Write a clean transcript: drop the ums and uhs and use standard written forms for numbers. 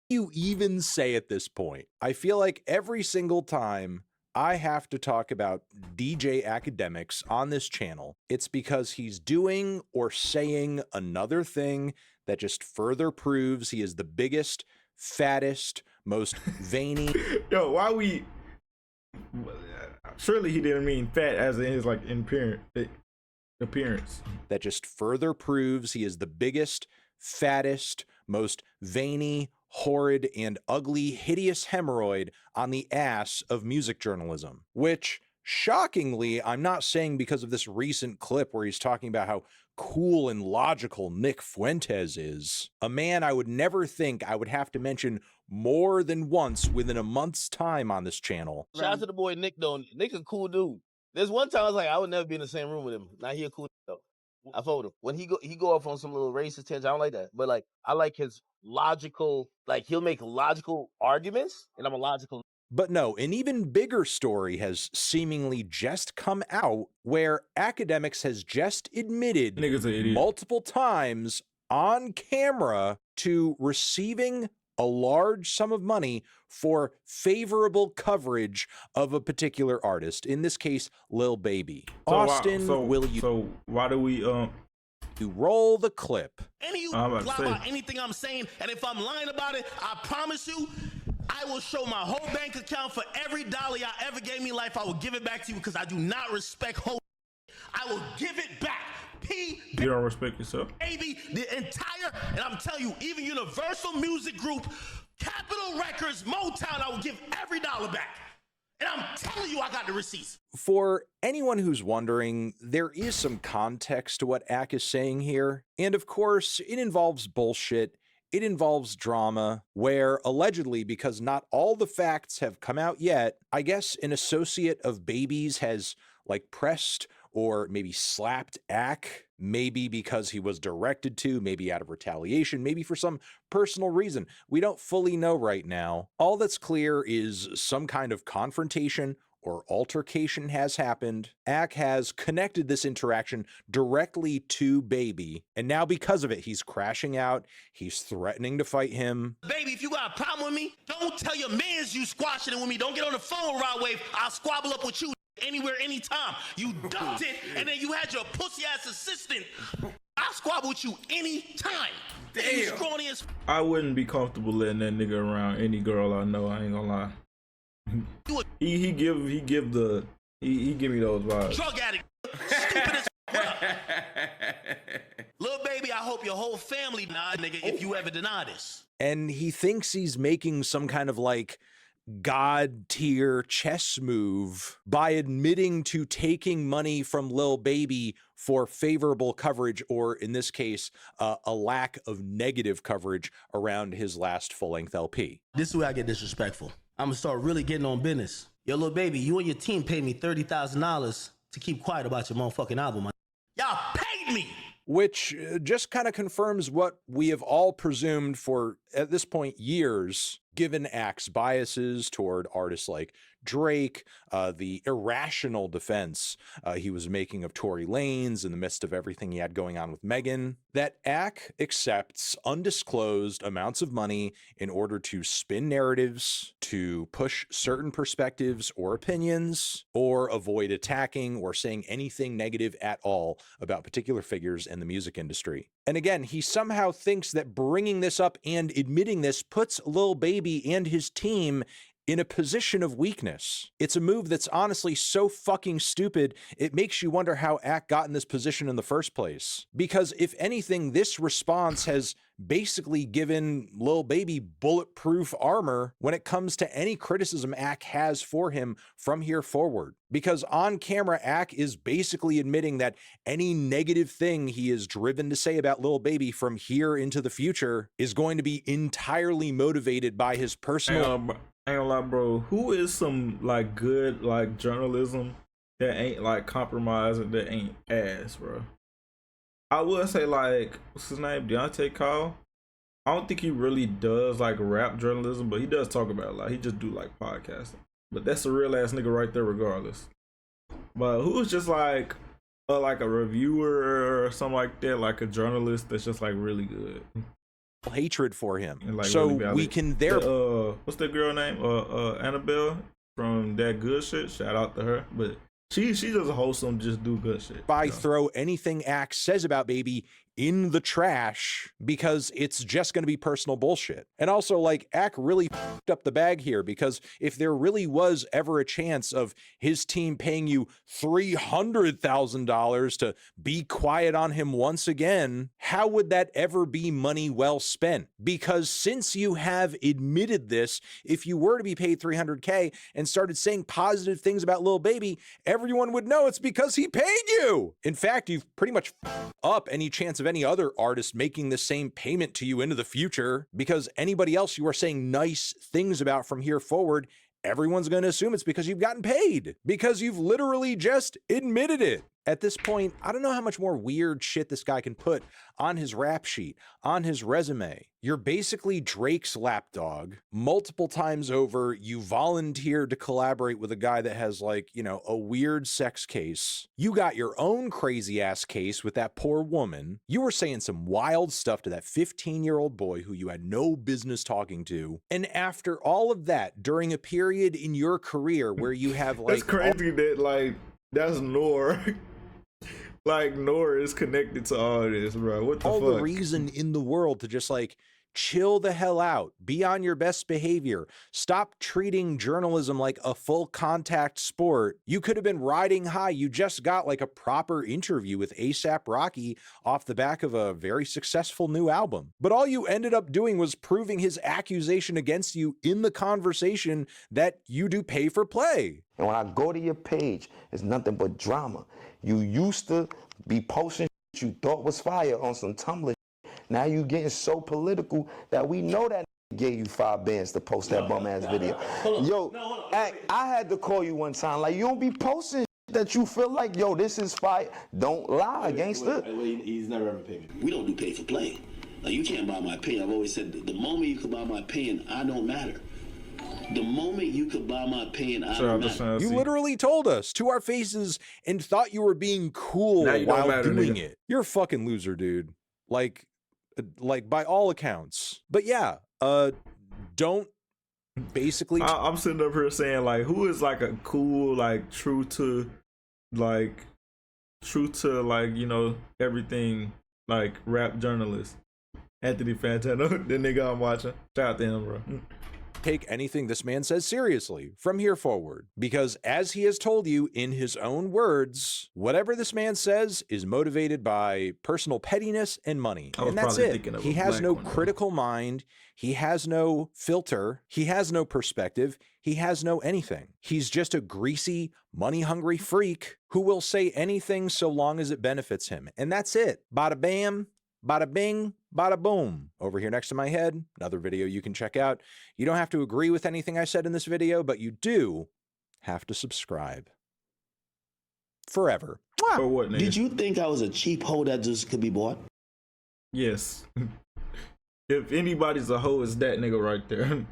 you even say at this point? I feel like every single time I have to talk about DJ Akademiks on this channel, it's because he's doing or saying another thing that just further proves he is the biggest, fattest, most veiny. Yo, why we? Surely he didn't mean fat as in his like appearance. That just further proves he is the biggest, fattest, most veiny, horrid, and ugly, hideous hemorrhoid on the ass of music journalism. Which, shockingly, I'm not saying because of this recent clip where he's talking about how cool and logical Nick Fuentes is. A man I would never think I would have to mention more than once within a month's time on this channel. Shout out to the boy Nick though. Nick a cool dude. There's one time I was like, I would never be in the same room with him. Now he a cool though. I followed him. When he go off on some little racist tangent, I don't like that. But like I like his logical, like he'll make logical arguments, and I'm a logical. But no, an even bigger story has seemingly just come out where Akademiks has just admitted Nigga's an idiot. multiple times on camera to receiving a large sum of money for favorable coverage of a particular artist. In this case, Lil Baby. So Austin, will you? So why do we You roll the clip. Any of you lie about anything I'm saying, and if I'm lying about it, I promise you, I will show my whole bank account for every dollar y'all ever gave me in life. I will give it back to you because I do not respect whole. I will give it back. You don't respect yourself? Baby, the entire, and I'm telling you, even Universal Music Group, Capitol Records, Motown, I will give every dollar back. And I'm telling you, I got the receipts. For anyone who's wondering, there is some context to what Ak is saying here. And of course, it involves bullshit. It involves drama where allegedly, because not all the facts have come out yet, I guess an associate of Baby's has like pressed or maybe slapped Ak, maybe because he was directed to, maybe out of retaliation, maybe for some personal reason. We don't fully know right now. All that's clear is some kind of confrontation or altercation has happened. Ak has connected this interaction directly to Baby, and now because of it, he's crashing out. He's threatening to fight him. Baby, if you got a problem with me, don't tell your mans you squashing it with me. Don't get on the phone with Rod Wave. I'll squabble up with you anywhere, anytime. You dumped it, and then you had your pussy-ass assistant. I'll squabble with you anytime. Damn. Scrawny as I wouldn't be comfortable letting that nigga around any girl I know. I ain't gonna lie. He give me those vibes. Drug addict. Stupid as well. Little Baby, I hope your whole family deny, nigga, if you ever deny this. And he thinks he's making some kind of like god tier chess move by admitting to taking money from Lil Baby for favorable coverage, or in this case, a lack of negative coverage around his last full-length LP. This is where I get disrespectful. I'm gonna start really getting on business. Yo, Lil Baby, you and your team paid me $30,000 to keep quiet about your motherfucking album. Y'all paid me! Which just kind of confirms what we have all presumed for, at this point, years, given Ak's biases toward artists like Drake, the irrational defense he was making of Tory Lanez in the midst of everything he had going on with Megan, that Ak accepts undisclosed amounts of money in order to spin narratives, to push certain perspectives or opinions, or avoid attacking or saying anything negative at all about particular figures in the music industry. And again, he somehow thinks that bringing this up and admitting this puts Lil Baby and his team in a position of weakness. It's a move that's honestly so fucking stupid, it makes you wonder how Ak got in this position in the first place. Because if anything, this response has basically given Lil Baby bulletproof armor when it comes to any criticism Ak has for him from here forward. Because on camera, Ak is basically admitting that any negative thing he is driven to say about Lil Baby from here into the future is going to be entirely motivated by his personal... I ain't gonna lie, bro. Who is some like good like journalism that ain't like compromised and that ain't ass, bro? I would say like what's his name, Deontay Cole. I don't think he really does like rap journalism, but he does talk about it. Like he just do like podcasting. But that's a real ass nigga right there, regardless. But who's just like a reviewer or something like that, like a journalist that's just like really good? hatred for him. And, like, So really we can there. what's that girl name? Annabelle from That Good Shit. Shout out to her. But she doesn't wholesome, just do good shit. Throw anything Axe says about Baby in the trash because it's just going to be personal bullshit. And also, like, Ack really fucked up the bag here, because if there really was ever a chance of his team paying you $300,000 to be quiet on him once again, how would that ever be money well spent? Because since you have admitted this, if you were to be paid $300K and started saying positive things about Lil Baby, everyone would know it's because he paid you. In fact, you've pretty much up any chance of any other artist making the same payment to you into the future, because anybody else you are saying nice things about from here forward, everyone's going to assume it's because you've gotten paid, because you've literally just admitted it. At this point, I don't know how much more weird shit this guy can put on his rap sheet, on his resume. You're basically Drake's lapdog. Multiple times over, you volunteered to collaborate with a guy that has, like, you know, a weird sex case. You got your own crazy ass case with that poor woman. You were saying some wild stuff to that 15-year-old boy who you had no business talking to. And after all of that, during a period in your career where you have, like... That's crazy that, like, that's Noor. Like, Noor is connected to all this, bro. What the fuck? All the reason in the world to just, like, chill the hell out, be on your best behavior, stop treating journalism like a full contact sport. You could have been riding high. You just got like a proper interview with A$AP Rocky off the back of a very successful new album. But all you ended up doing was proving his accusation against you in the conversation that you do pay for play. And when I go to your page, it's nothing but drama. You used to be posting shit you thought was fire on some Tumblr. Now you getting so political that we know that gave you 5 bands to post that bum ass video. Yo, I had to call you one time. Like, you don't be posting that you feel like, yo, this is fire. Don't lie, gangster. He's never ever paid me. We don't do pay for play. Like, you can't buy my opinion. I've always said the moment you can buy my opinion, I don't matter. The moment you could buy my opinion, I don't matter. You literally told us to our faces and thought you were being cool while doing it. You're a fucking loser, dude. Like by all accounts. But yeah, don't basically... I'm sitting up here saying, like, who is like a cool, like, true to like, you know, everything, like, rap journalist. Anthony Fantano, the nigga I'm watching. Shout out to him, bro. Take anything this man says seriously from here forward, because as he has told you in his own words, whatever this man says is motivated by personal pettiness and money, and that's it. He has no critical mind, he has no filter, he has no perspective, he has no anything. He's just a greasy, money-hungry freak who will say anything so long as it benefits him, and that's it. Bada bam, bada bing, bada boom. Over here next to my head, another video you can check out. You don't have to agree with anything I said in this video, but you do have to subscribe. Forever. For what, nigga? Did you think I was a cheap hoe that just could be bought? Yes. If anybody's a hoe, it's that nigga right there.